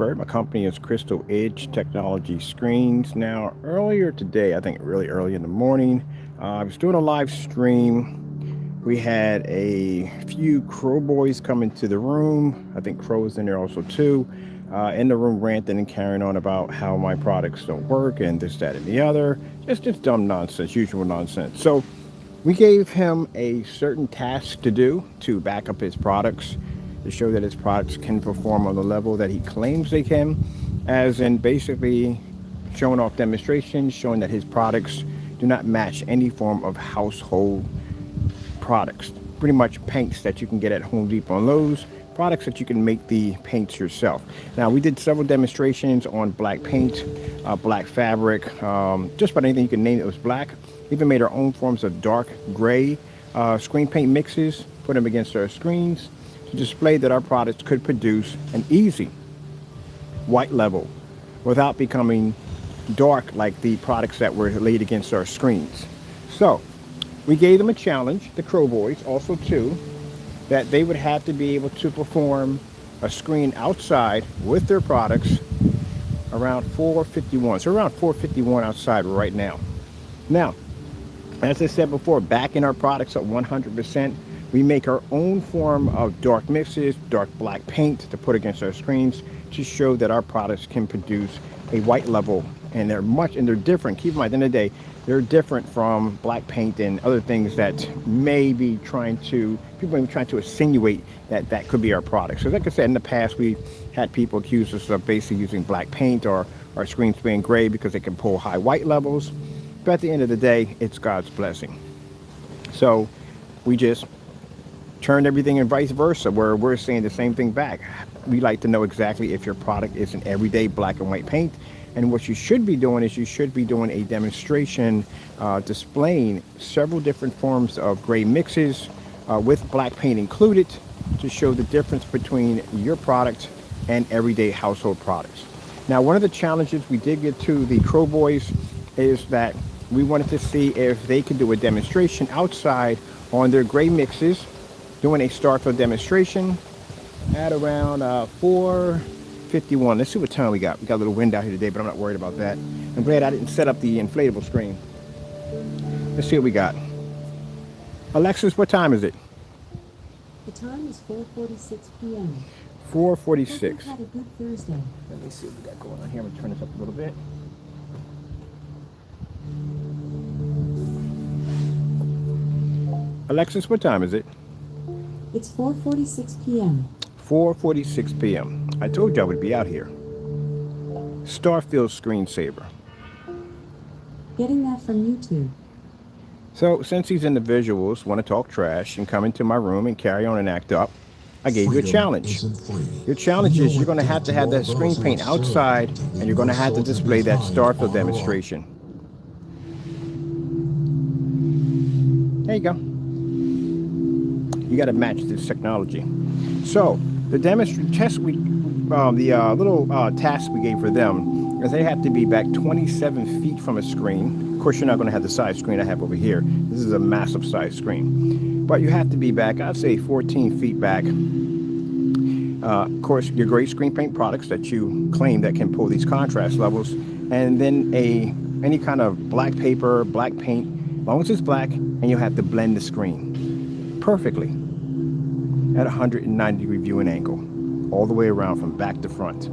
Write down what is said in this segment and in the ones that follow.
My company is Crystal Edge Technology Screens. Now, earlier today, I think really early in the morning, I was doing a live stream. We had a few Crow boys come into the room. I think Crow was in there also too. In the room ranting and carrying on about how my products don't work and this, that, and the other. Just dumb nonsense, usual nonsense. So we gave him a certain task to do to back up his products, to show that his products can perform on the level that he claims they can, as in basically showing off demonstrations, showing that his products do not match any form of household products. Pretty much paints that you can get at Home Depot and Lowe's, products that you can make the paints yourself. Now, we did several demonstrations on black paint, black fabric, just about anything you can name that was black. Even made our own forms of dark gray screen paint mixes, put them against our screens to display that our products could produce an easy white level without becoming dark like the products that were laid against our screens. So we gave them a challenge, the Crow Boys also too, that they would have to be able to perform a screen outside with their products around 451. So around 451 outside right now. Now, as I said before, backing our products at 100%, we make our own form of dark mixes, dark black paint to put against our screens to show that our products can produce a white level, and they're different. Keep in mind, at the end of the day, they're different from black paint and other things that people may be trying to insinuate that that could be our product. So like I said, in the past, we had people accuse us of basically using black paint or our screens being gray because they can pull high white levels. But at the end of the day, it's God's blessing. So we just turned everything and vice versa, where we're saying the same thing back. We like to know exactly if your product is an everyday black and white paint. And what you should be doing is you should be doing a demonstration displaying several different forms of gray mixes with black paint included to show the difference between your product and everyday household products. Now, one of the challenges we did get to the Crow Boys is that we wanted to see if they could do a demonstration outside on their gray mixes, doing a Starfield demonstration at around 4:51. Let's see what time we got. We got a little wind out here today, but I'm not worried about that. I'm glad I didn't set up the inflatable screen. Let's see what we got. Alexis, what time is it? The time is 4:46 p.m. 4:46. Had a good Thursday. Let me see what we got going on here. I'm going to turn this up a little bit. Alexis, what time is it? It's 4:46 p.m. 4:46 p.m. I told you I would be out here. Starfield screensaver. Getting that from YouTube. So since these individuals want to talk trash and come into my room and carry on and act up, I gave you a challenge. Your challenge is you're going to have that screen paint outside, and you're going to have to display that Starfield demonstration. There you go. You got to match this technology. So the little task we gave for them is they have to be back 27 feet from a screen. Of course, you're not going to have the size screen I have over here. This is a massive size screen. But you have to be back, I'd say 14 feet back. Of course, your gray screen paint products that you claim that can pull these contrast levels. And then any kind of black paper, black paint, as long as it's black, and you'll have to blend the screen perfectly at 190-degree viewing angle, all the way around from back to front.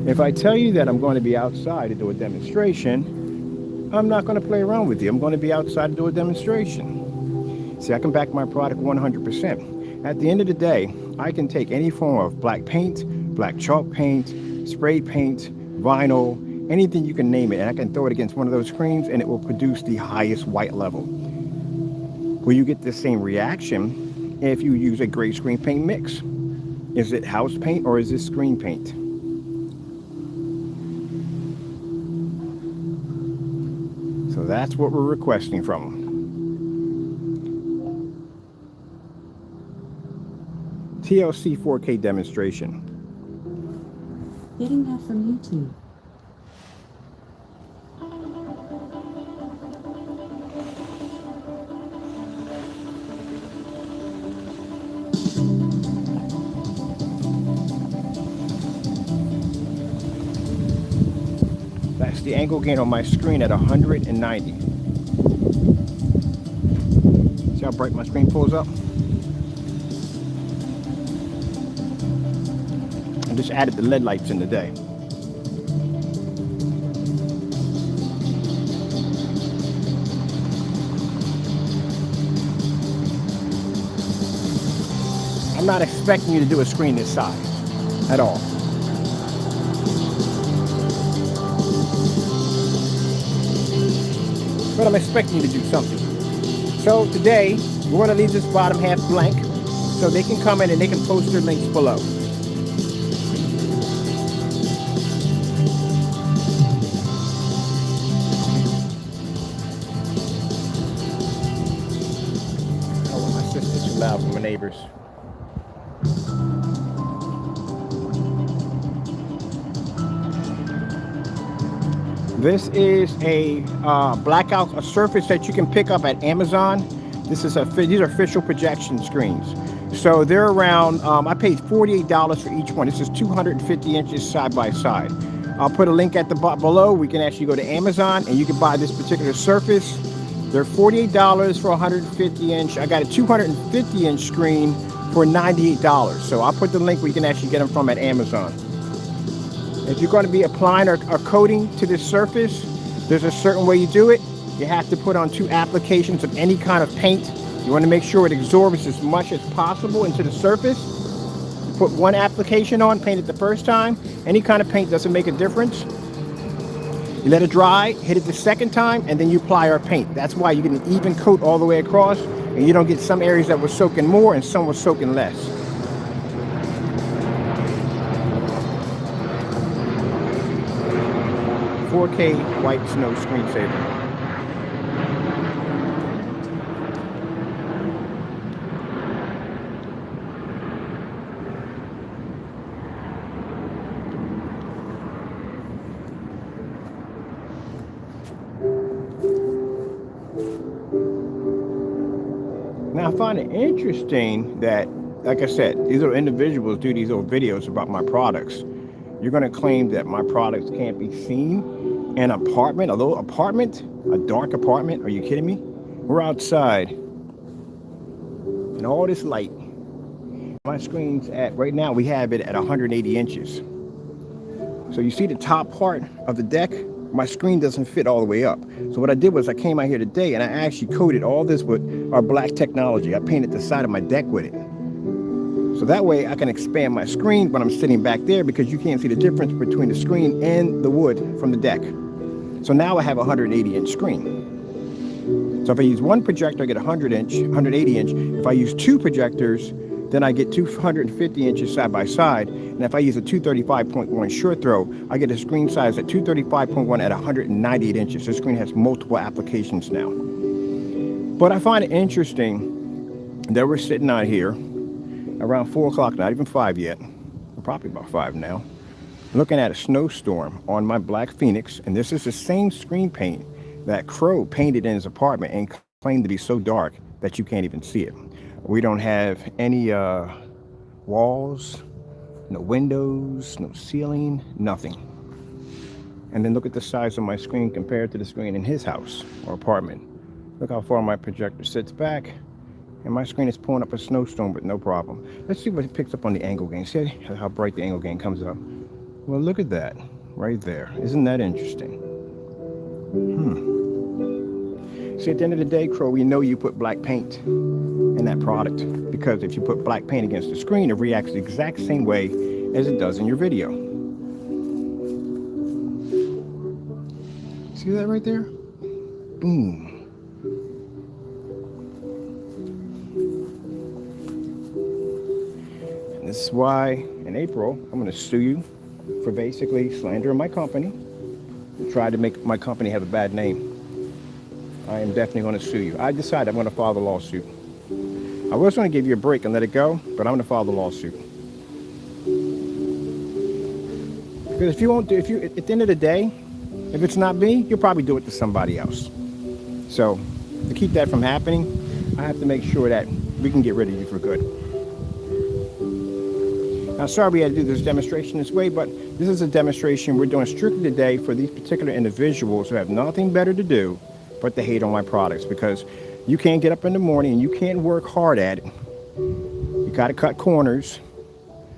If I tell you that I'm going to be outside to do a demonstration, I'm not going to play around with you. I'm going to be outside to do a demonstration. See, I can back my product 100%. At the end of the day, I can take any form of black paint, black chalk paint, spray paint, vinyl, anything you can name it, and I can throw it against one of those screens and it will produce the highest white level. Will you get the same reaction if you use a gray screen paint mix? Is it house paint or is it screen paint? So that's what we're requesting from them. TLC 4K demonstration. Getting that from YouTube. That's the angle gain on my screen at 190. See how bright my screen pulls up? I just added the LED lights in today. I'm not expecting you to do a screen this size at all. But I'm expecting you to do something. So today, we're going to leave this bottom half blank so they can come in and they can post their links below. Oh, my sister's too loud for my neighbors. This is a blackout, a surface that you can pick up at Amazon. These are official projection screens. So they're around, I paid $48 for each one. This is 250 inches side by side. I'll put a link at the below. We can actually go to Amazon and you can buy this particular surface. They're $48 for 150 inch. I got a 250 inch screen for $98. So I'll put the link where you can actually get them from at Amazon. If you're going to be applying or coating to this surface, there's a certain way you do it. You have to put on 2 applications of any kind of paint. You want to make sure it absorbs as much as possible into the surface. You put 1 application on, paint it the first time. Any kind of paint doesn't make a difference. You let it dry, hit it the second time, and then you apply our paint. That's why you get an even coat all the way across, and you don't get some areas that were soaking more and some were soaking less. $4K white snow screensaver. Now I find it interesting that, like I said, these little individuals do these little videos about my products. You're going to claim that my products can't be seen in an apartment, a little apartment, a dark apartment. Are you kidding me? We're outside and all this light. My screen's at, right now we have it at 180 inches. So you see the top part of the deck, my screen doesn't fit all the way up. So what I did was I came out here today and I actually coated all this with our black technology. I painted the side of my deck with it. So that way I can expand my screen when I'm sitting back there because you can't see the difference between the screen and the wood from the deck. So now I have a 180 inch screen. So if I use 1 projector, I get 180 inch. If I use 2 projectors, then I get 250 inches side by side. And if I use a 235.1 short throw, I get a screen size at 235.1 at 198 inches. This screen has multiple applications now. But I find it interesting that we're sitting out here around 4 o'clock, not even 5 yet. We're probably about 5 now. Looking at a snowstorm on my black Phoenix. And this is the same screen paint that Crow painted in his apartment and claimed to be so dark that you can't even see it. We don't have any walls, no windows, no ceiling, nothing. And then look at the size of my screen compared to the screen in his house or apartment. Look how far my projector sits back. And my screen is pulling up a snowstorm with no problem. Let's see what it picks up on the angle gain. See how bright the angle gain comes up? Well, look at that right there. Isn't that interesting? See, at the end of the day, Crow, we know you put black paint in that product because if you put black paint against the screen, it reacts the exact same way as it does in your video. See that right there? Boom. And this is why in April, I'm going to sue you for basically slandering my company and try to make my company have a bad name. I am definitely going to sue you. I decided I'm going to file the lawsuit. I was going to give you a break and let it go, but I'm going to file the lawsuit. Because if you won't do, at the end of the day, if it's not me, you'll probably do it to somebody else. So to keep that from happening, I have to make sure that we can get rid of you for good. Now, sorry we had to do this demonstration this way, but this is a demonstration we're doing strictly today for these particular individuals who have nothing better to do but to hate on my products, because you can't get up in the morning and you can't work hard at it. You got to cut corners.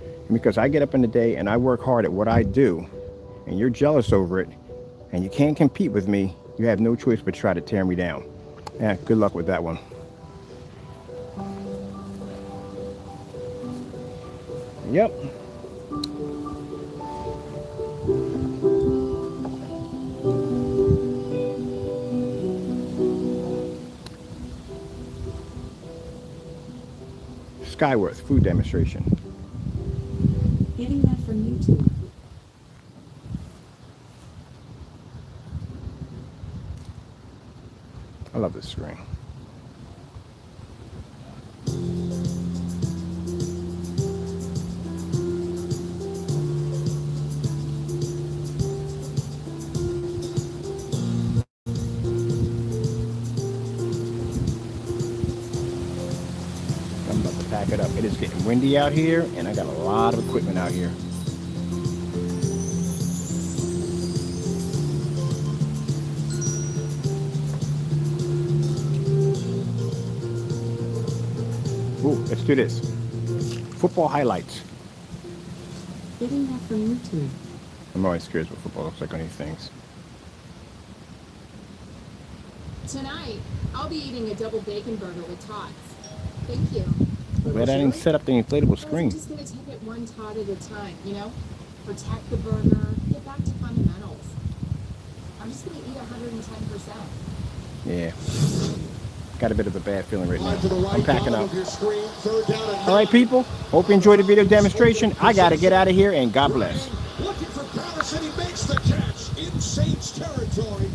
And because I get up in the day and I work hard at what I do, and you're jealous over it, and you can't compete with me, you have no choice but try to tear me down. Yeah, good luck with that one. Yep. Skyworth food demonstration. Getting that from YouTube. I love this screen. I'm about to pack it up. It is getting windy out here, and I got a lot of equipment out here. Ooh, let's do this. Football highlights. Getting that from YouTube. I'm always curious what football looks like on these things. Tonight, I'll be eating a double bacon burger with tots. Thank you. Glad I didn't set up the inflatable I'm screen. just gonna take it one tot at a time, you know? Protect the burger, get back to fundamentals. I'm just gonna eat 110%. Yeah. Got a bit of a bad feeling right now. I'm packing up. All right, people. Hope you enjoyed the video demonstration. I got to get out of here, and God bless. Looking for Patterson, he makes the catch in Saints territory.